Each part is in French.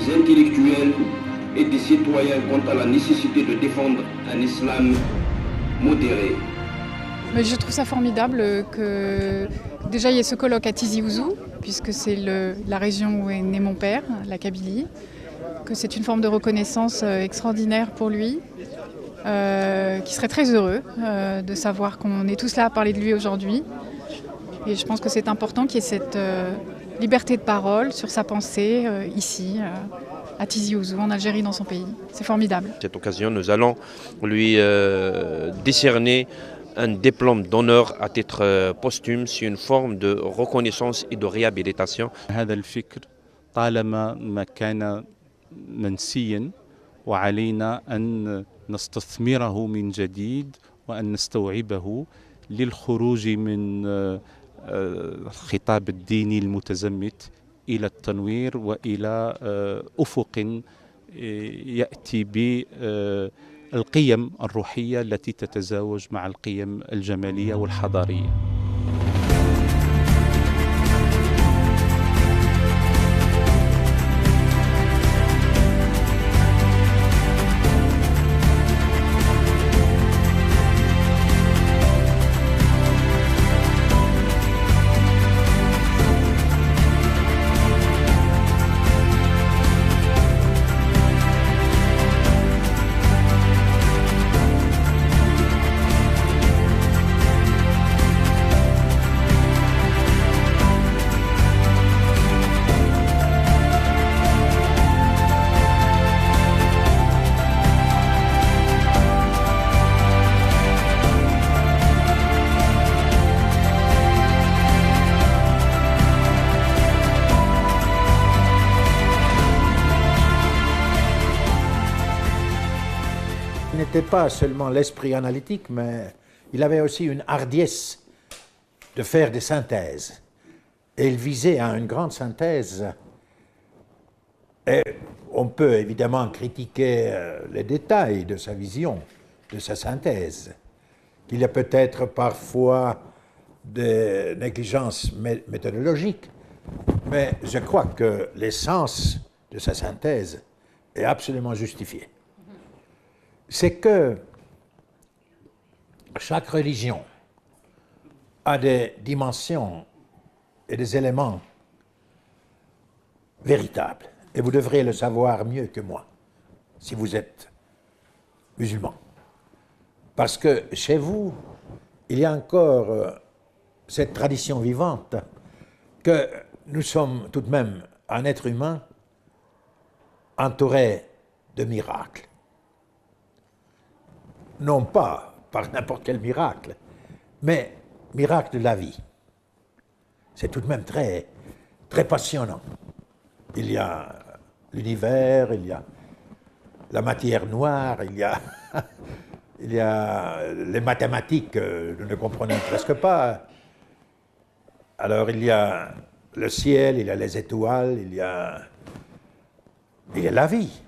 intellectuels et des citoyens quant à la nécessité de défendre un islam modéré. Mais je trouve ça formidable que déjà il y ait ce colloque à Tizi Ouzou, puisque c'est la région où est né mon père, la Kabylie, que c'est une forme de reconnaissance extraordinaire pour lui, qui serait très heureux de savoir qu'on est tous là à parler de lui aujourd'hui. Et je pense que c'est important qu'il y ait cette liberté de parole sur sa pensée ici, à Tizi Ouzou, en Algérie, dans son pays. C'est formidable. À cette occasion, nous allons lui décerner un diplôme d'honneur à titre posthume. C'est une forme de reconnaissance et de réhabilitation. هذا الفكر طالما ما كان منسيا وعلينا أن نستثمره من جديد وأن نستوعبه للخروج من الخطاب الديني المتزمت إلى التنوير وإلى أفق يأتي بالقيم الروحية التي تتزاوج مع القيم الجمالية والحضارية. Il n'était pas seulement l'esprit analytique, mais il avait aussi une hardiesse de faire des synthèses. Et il visait à une grande synthèse. Et on peut évidemment critiquer les détails de sa vision, de sa synthèse. Il y a peut-être parfois des négligences méthodologiques, mais je crois que l'essence de sa synthèse est absolument justifiée. C'est que chaque religion a des dimensions et des éléments véritables. Et vous devriez le savoir mieux que moi, si vous êtes musulman. Parce que chez vous, il y a encore cette tradition vivante que nous sommes tout de même un être humain entouré de miracles. Non pas par n'importe quel miracle, mais miracle de la vie. C'est tout de même très, très passionnant. Il y a l'univers, il y a la matière noire, il y a les mathématiques que nous ne comprenons presque pas. Alors il y a le ciel, il y a les étoiles, il y a la vie.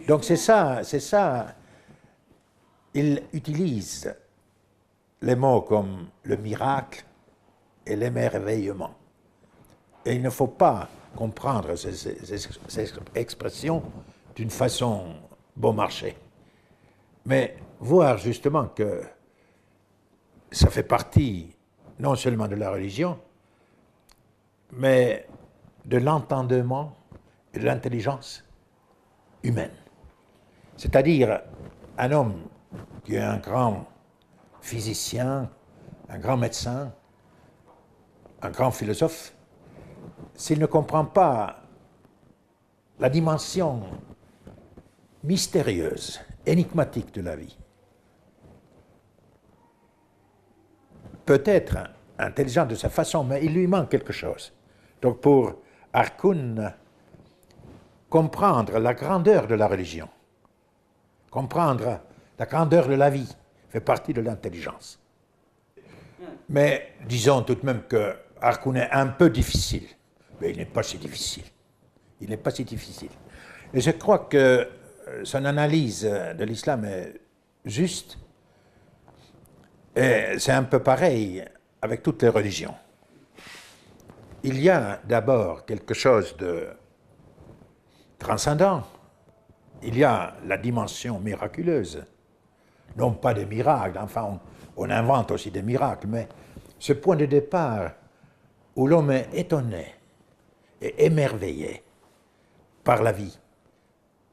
Donc c'est ça. Il utilise les mots comme le miracle et l'émerveillement. Et il ne faut pas comprendre ces expressions d'une façon bon marché. Mais voir justement que ça fait partie non seulement de la religion, mais de l'entendement et de l'intelligence humaine. C'est-à-dire un homme qui est un grand physicien, un grand médecin, un grand philosophe, s'il ne comprend pas la dimension mystérieuse, énigmatique de la vie, peut être intelligent de sa façon, mais il lui manque quelque chose. Donc pour Harkoun, comprendre la grandeur de la religion, comprendre la grandeur de la vie, fait partie de l'intelligence. Mais disons tout de même que Harkoun est un peu difficile. Mais il n'est pas si difficile. Il n'est pas si difficile. Et je crois que son analyse de l'islam est juste. Et c'est un peu pareil avec toutes les religions. Il y a d'abord quelque chose de transcendant. Il y a la dimension miraculeuse. Non pas des miracles, enfin on invente aussi des miracles, mais ce point de départ où l'homme est étonné et émerveillé par la vie,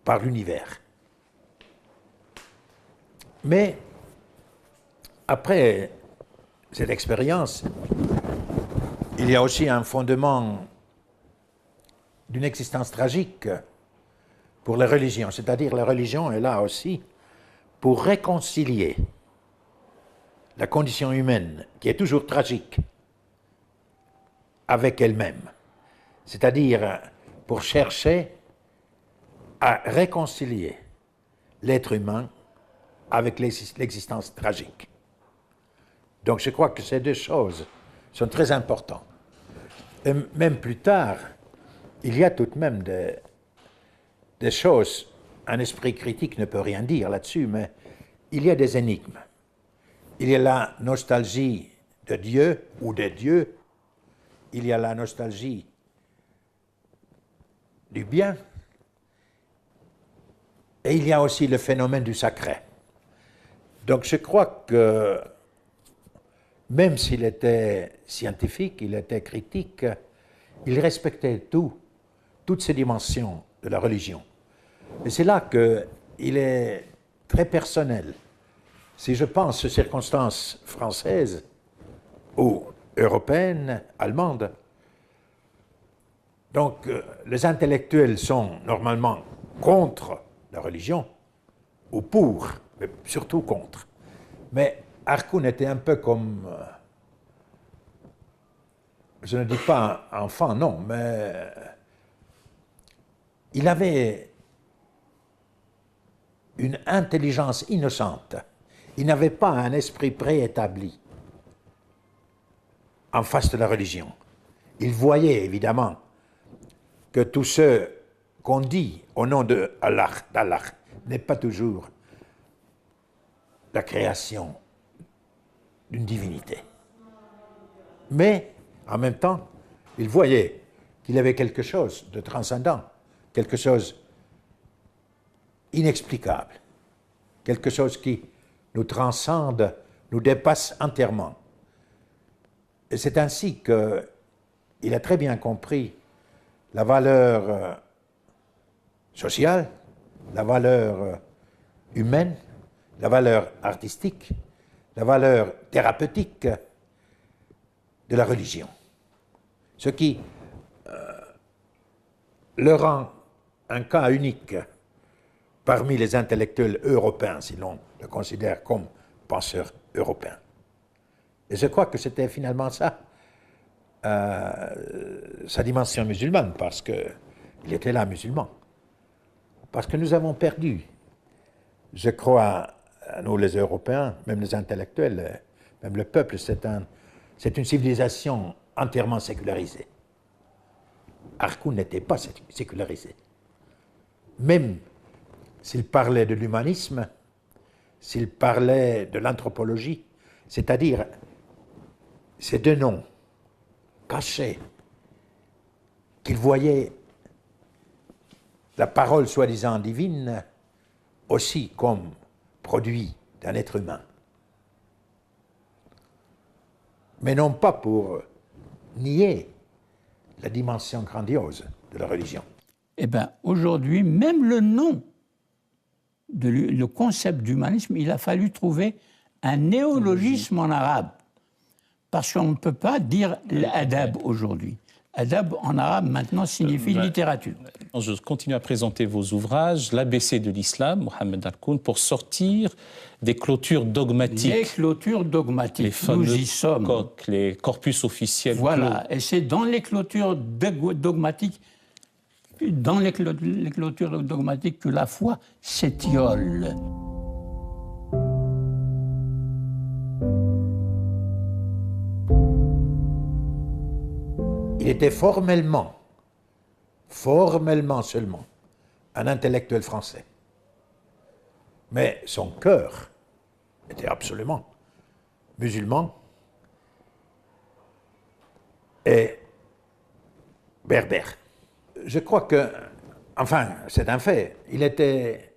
par l'univers. Mais après cette expérience, il y a aussi un fondement d'une existence tragique pour les religions, c'est-à-dire la religion est là aussi pour réconcilier la condition humaine, qui est toujours tragique, avec elle-même, c'est-à-dire pour chercher à réconcilier l'être humain avec l'existence tragique. Donc je crois que ces deux choses sont très importantes. Et même plus tard, il y a tout de même des choses, un esprit critique ne peut rien dire là-dessus, mais il y a des énigmes. Il y a la nostalgie de Dieu ou des dieux, il y a la nostalgie du bien, et il y a aussi le phénomène du sacré. Donc je crois que même s'il était scientifique, il était critique, il respectait toutes ces dimensions de la religion. Et c'est là qu'il est très personnel. Si je pense aux circonstances françaises ou européennes, allemandes, donc les intellectuels sont normalement contre la religion, ou pour, mais surtout contre. Mais Harkoun était un peu comme, je ne dis pas un enfant, non, mais il avait une intelligence innocente. Il n'avait pas un esprit préétabli en face de la religion. Il voyait évidemment que tout ce qu'on dit au nom d'Allah n'est pas toujours la création d'une divinité. Mais en même temps, il voyait qu'il y avait quelque chose de transcendant, quelque chose inexplicable, quelque chose qui nous transcende, nous dépasse entièrement. Et c'est ainsi qu'il a très bien compris la valeur sociale, la valeur humaine, la valeur artistique, la valeur thérapeutique de la religion. Ce qui le rend un cas unique parmi les intellectuels européens, si l'on le considère comme penseur européen. Et je crois que c'était finalement ça, sa dimension musulmane, parce qu'il était là musulman. Parce que nous avons perdu, je crois, nous les Européens, même les intellectuels, même le peuple, c'est une civilisation entièrement sécularisée. Harkoun n'était pas sécularisé. Même s'il parlait de l'humanisme, s'il parlait de l'anthropologie, c'est-à-dire ces deux noms cachés, qu'il voyait la parole soi-disant divine aussi comme produit d'un être humain. Mais non pas pour nier la dimension grandiose de la religion. Eh bien, aujourd'hui, même le nom, le concept d'humanisme, il a fallu trouver un néologisme en arabe. Parce qu'on ne peut pas dire l'adab aujourd'hui. Adab en arabe maintenant signifie littérature. Je continue à présenter vos ouvrages, l'ABC de l'islam, Mohamed Harkoun, pour sortir des clôtures dogmatiques. Les clôtures dogmatiques, nous y sommes. Les corpus officiels. Voilà, et c'est dans les clôtures dogmatiques, que la foi s'étiole. Il était formellement seulement, un intellectuel français. Mais son cœur était absolument musulman et berbère. Je crois que, enfin, c'est un fait, il était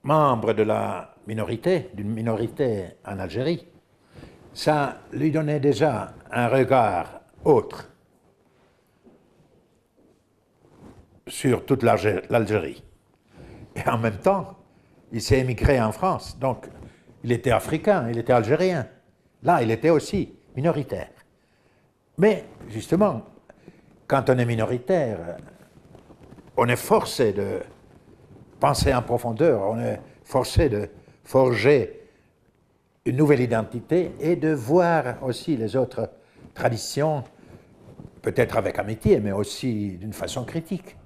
membre de la minorité, d'une minorité en Algérie. Ça lui donnait déjà un regard autre sur toute l'Algérie. Et en même temps, il s'est émigré en France, donc il était africain, il était algérien. Là, il était aussi minoritaire. Mais justement, quand on est minoritaire, on est forcé de penser en profondeur, on est forcé de forger une nouvelle identité et de voir aussi les autres traditions, peut-être avec amitié, mais aussi d'une façon critique.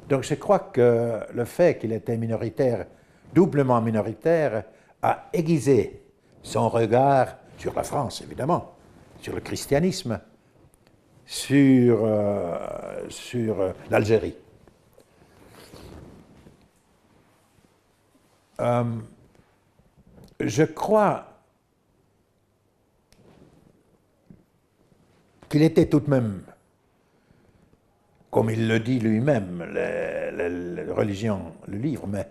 Donc je crois que le fait qu'il était minoritaire, doublement minoritaire, a aiguisé son regard sur la France, évidemment, sur le christianisme, sur l'Algérie. Je crois qu'il était tout de même, comme il le dit lui-même, les religions le livrent, mais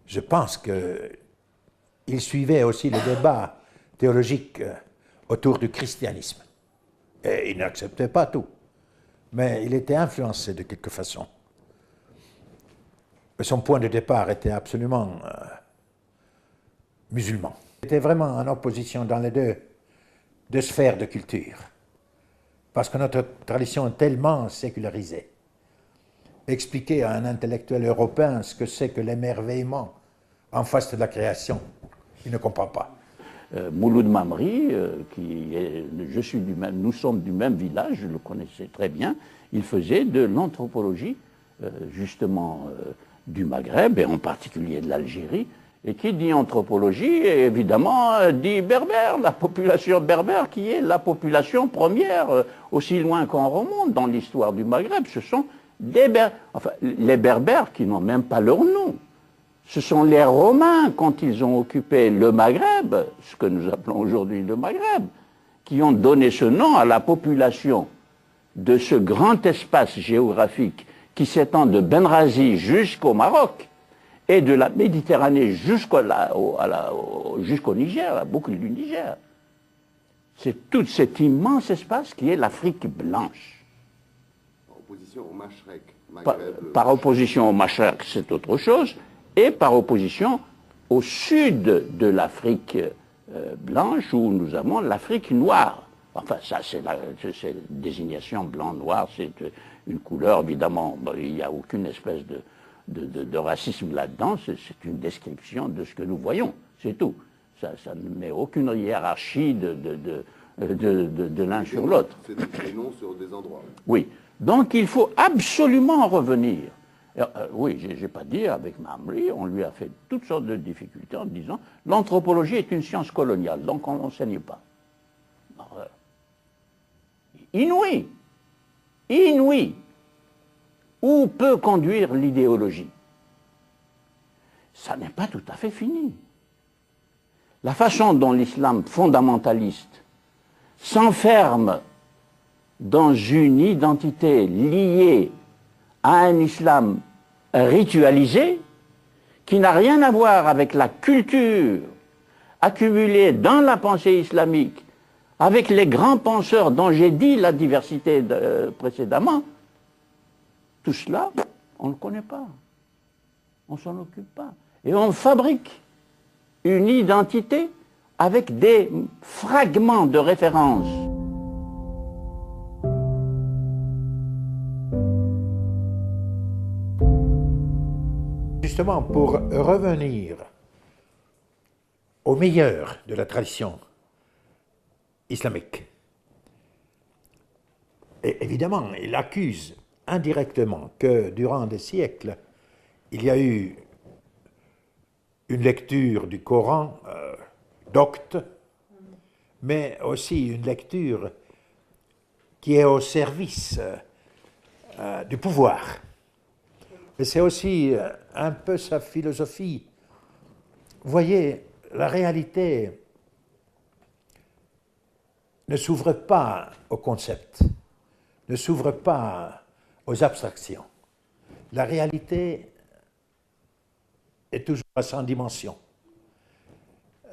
je pense qu'il suivait aussi le débat théologique autour du christianisme. Et il n'acceptait pas tout, mais il était influencé de quelque façon. Son point de départ était absolument musulman. Il était vraiment en opposition dans les deux sphères de culture, parce que notre tradition est tellement sécularisée. Expliquer à un intellectuel européen ce que c'est que l'émerveillement en face de la création, il ne comprend pas. Mouloud Mamri, nous sommes du même village, je le connaissais très bien, il faisait de l'anthropologie, justement, du Maghreb, et en particulier de l'Algérie, et qui dit anthropologie, évidemment, dit berbère, la population berbère, qui est la population première, aussi loin qu'on remonte dans l'histoire du Maghreb. Ce sont des les berbères qui n'ont même pas leur nom. Ce sont les Romains, quand ils ont occupé le Maghreb, ce que nous appelons aujourd'hui le Maghreb, qui ont donné ce nom à la population de ce grand espace géographique qui s'étend de Benrazi jusqu'au Maroc et de la Méditerranée jusqu'au Niger, la boucle du Niger. C'est tout cet immense espace qui est l'Afrique blanche. Par opposition au Mashrek. Par opposition au Mashrek, c'est autre chose, et par opposition au sud de l'Afrique blanche, où nous avons l'Afrique noire. Enfin, ça, c'est la désignation blanc-noir, c'est une couleur, évidemment, il n'y a aucune espèce de racisme là-dedans, c'est une description de ce que nous voyons, c'est tout. Ça ne met aucune hiérarchie de l'un sur l'autre. C'est des noms sur des endroits. Oui, donc il faut absolument en revenir. Oui, je n'ai pas dit, avec Mamri, on lui a fait toutes sortes de difficultés en disant l'anthropologie est une science coloniale, donc on n'enseigne pas. Inouï. Inouï. Où peut conduire l'idéologie? Ça n'est pas tout à fait fini. La façon dont l'islam fondamentaliste s'enferme dans une identité liée à un islam ritualisé, qui n'a rien à voir avec la culture accumulée dans la pensée islamique, avec les grands penseurs dont j'ai dit la diversité précédemment, tout cela, on ne le connaît pas. On ne s'en occupe pas. Et on fabrique une identité avec des fragments de référence. Justement, pour revenir au meilleur de la tradition islamique, et évidemment, il accuse indirectement que durant des siècles, il y a eu une lecture du Coran docte, mais aussi une lecture qui est au service du pouvoir. Et c'est aussi un peu sa philosophie. Vous voyez, la réalité ne s'ouvre pas au concept, ne s'ouvre pas aux abstractions. La réalité est toujours à 100 dimensions.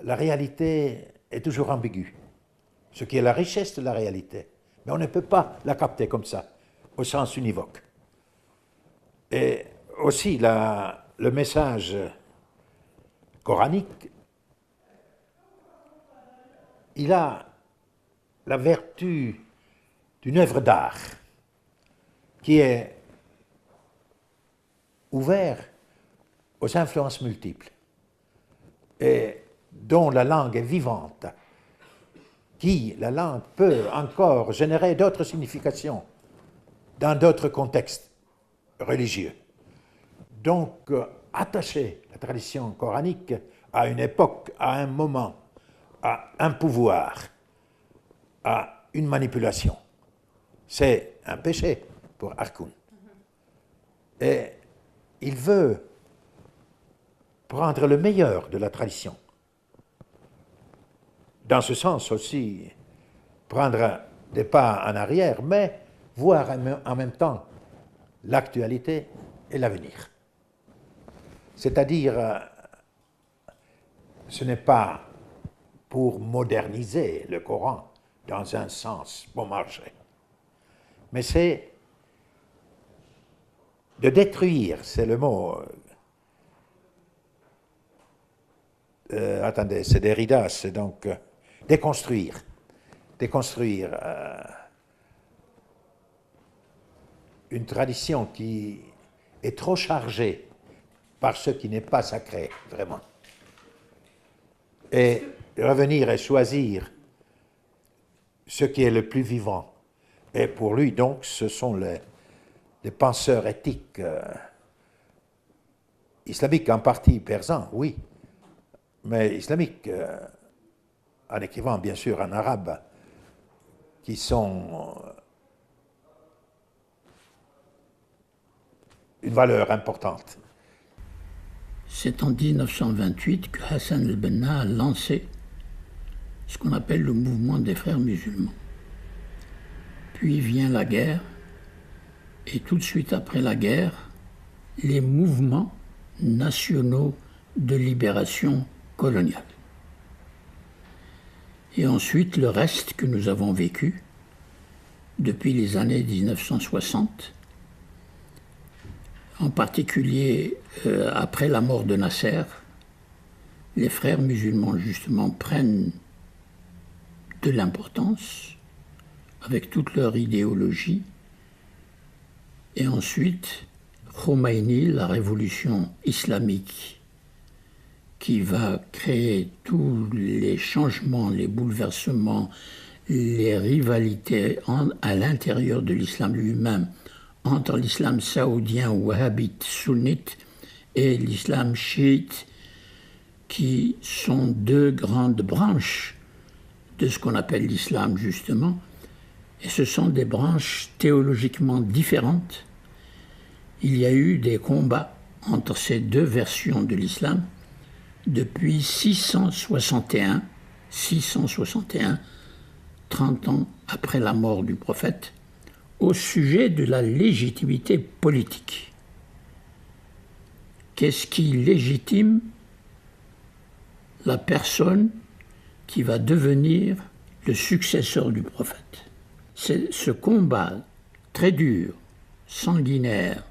La réalité est toujours ambiguë, ce qui est la richesse de la réalité. Mais on ne peut pas la capter comme ça, au sens univoque. Et aussi, le message coranique, il a la vertu d'une œuvre d'art qui est ouverte aux influences multiples et dont la langue est vivante, la langue peut encore générer d'autres significations dans d'autres contextes religieux. Donc, attacher la tradition coranique à une époque, à un moment, à un pouvoir, à une manipulation, c'est un péché pour Arkoun. Et il veut prendre le meilleur de la tradition. Dans ce sens aussi, prendre des pas en arrière, mais voir en même temps l'actualité et l'avenir. C'est-à-dire, ce n'est pas pour moderniser le Coran dans un sens bon marché, mais c'est de détruire, c'est le mot, attendez, c'est Derrida, c'est donc déconstruire une tradition qui est trop chargée par ce qui n'est pas sacré, vraiment. Et revenir et choisir ce qui est le plus vivant. Et pour lui, donc, ce sont les penseurs éthiques islamiques, en partie persans, oui, mais islamiques, en écrivant bien sûr en arabe, qui sont une valeur importante. C'est en 1928 que Hassan el-Banna a lancé ce qu'on appelle le mouvement des frères musulmans. Puis vient la guerre, et tout de suite après la guerre, les mouvements nationaux de libération coloniale. Et ensuite le reste que nous avons vécu depuis les années 1960, en particulier après la mort de Nasser, les frères musulmans justement prennent de l'importance avec toute leur idéologie. Et ensuite, Khomeini, la révolution islamique qui va créer tous les changements, les bouleversements, les rivalités à l'intérieur de l'islam lui-même, entre l'islam saoudien, wahhabite, sunnite et l'islam chiite, qui sont deux grandes branches de ce qu'on appelle l'islam justement, et ce sont des branches théologiquement différentes. Il y a eu des combats entre ces deux versions de l'islam depuis 661, 30 ans après la mort du prophète, au sujet de la légitimité politique. Qu'est-ce qui légitime la personne qui va devenir le successeur du prophète? C'est ce combat très dur, sanguinaire,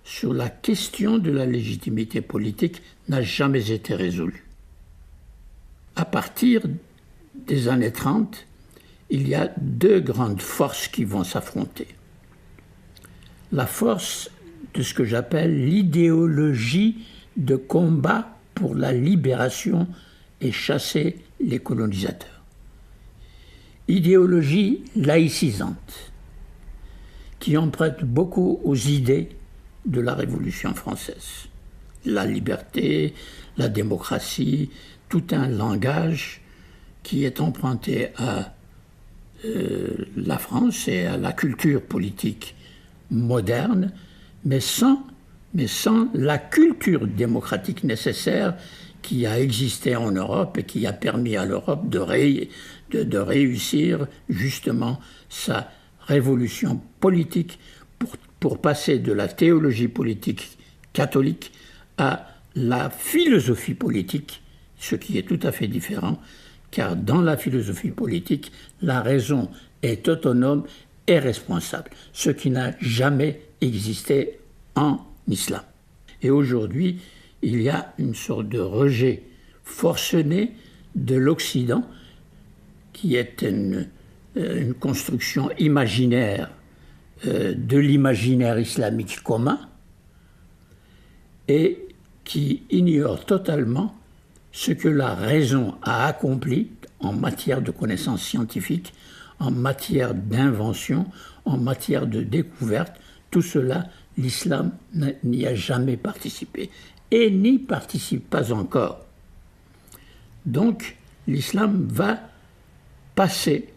sur la question de la légitimité politique n'a jamais été résolu. À partir des années 30, il y a deux grandes forces qui vont s'affronter. La force de ce que j'appelle l'idéologie de combat pour la libération et chasser les colonisateurs. Idéologie laïcisante, qui emprunte beaucoup aux idées de la Révolution française. La liberté, la démocratie, tout un langage qui est emprunté à la France et à la culture politique moderne, mais sans la culture démocratique nécessaire qui a existé en Europe et qui a permis à l'Europe de réussir justement sa révolution politique pour pour passer de la théologie politique catholique à la philosophie politique, ce qui est tout à fait différent, car dans la philosophie politique, la raison est autonome et responsable, ce qui n'a jamais existé en islam. Et aujourd'hui, il y a une sorte de rejet forcené de l'Occident, qui est une construction imaginaire de l'imaginaire islamique commun, et qui ignore totalement ce que la raison a accompli en matière de connaissances scientifiques, en matière d'invention, en matière de découverte. Tout cela, l'islam n'y a jamais participé et n'y participe pas encore. Donc, l'islam va passer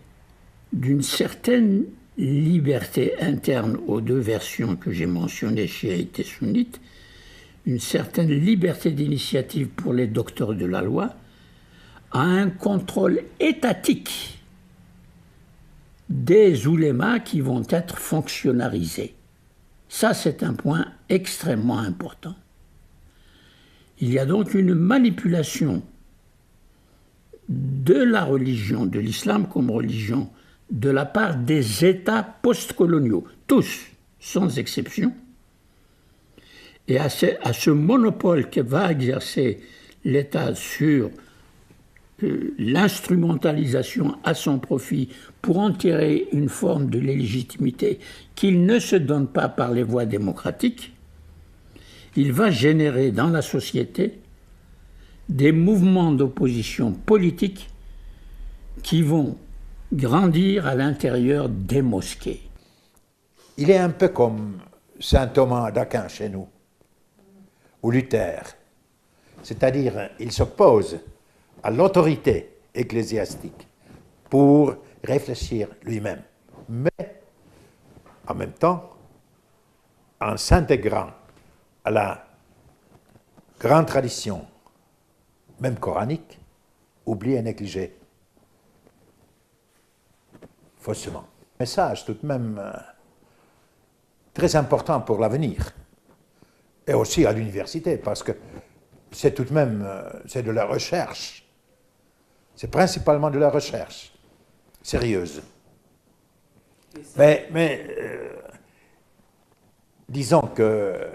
d'une certaine liberté interne aux deux versions que j'ai mentionnées, chiites et sunnites, une certaine liberté d'initiative pour les docteurs de la loi, à un contrôle étatique des oulémas qui vont être fonctionnalisés. Ça, c'est un point extrêmement important. Il y a donc une manipulation de la religion, de l'islam comme religion, de la part des États postcoloniaux, tous, sans exception. Et à ce monopole que va exercer l'État sur l'instrumentalisation à son profit pour en tirer une forme de légitimité qu'il ne se donne pas par les voies démocratiques, il va générer dans la société des mouvements d'opposition politique qui vont grandir à l'intérieur des mosquées. Il est un peu comme saint Thomas d'Aquin chez nous, ou Luther, c'est-à-dire il s'oppose à l'autorité ecclésiastique pour réfléchir lui-même, mais en même temps, en s'intégrant à la grande tradition, même coranique, oublie et négligé faussement. Message tout de même très important pour l'avenir, et aussi à l'université, parce que c'est tout de même c'est de la recherche. C'est principalement de la recherche sérieuse. Mais disons que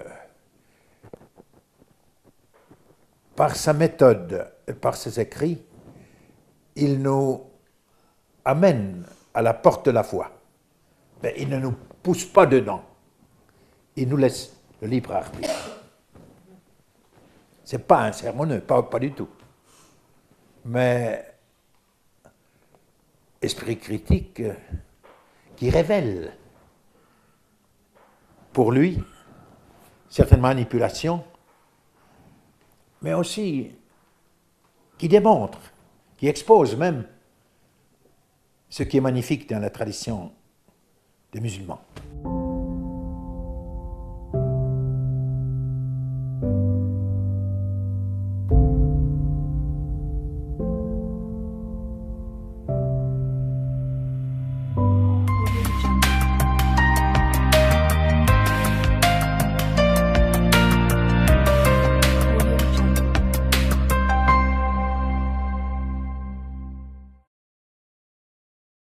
par sa méthode et par ses écrits, il nous amène à la porte de la foi. Mais il ne nous pousse pas dedans. Il nous laisse le libre arbitre. Ce n'est pas un sermonneux, pas du tout. Mais esprit critique qui révèle pour lui certaines manipulations, mais aussi qui démontre, qui expose même ce qui est magnifique dans la tradition des musulmans.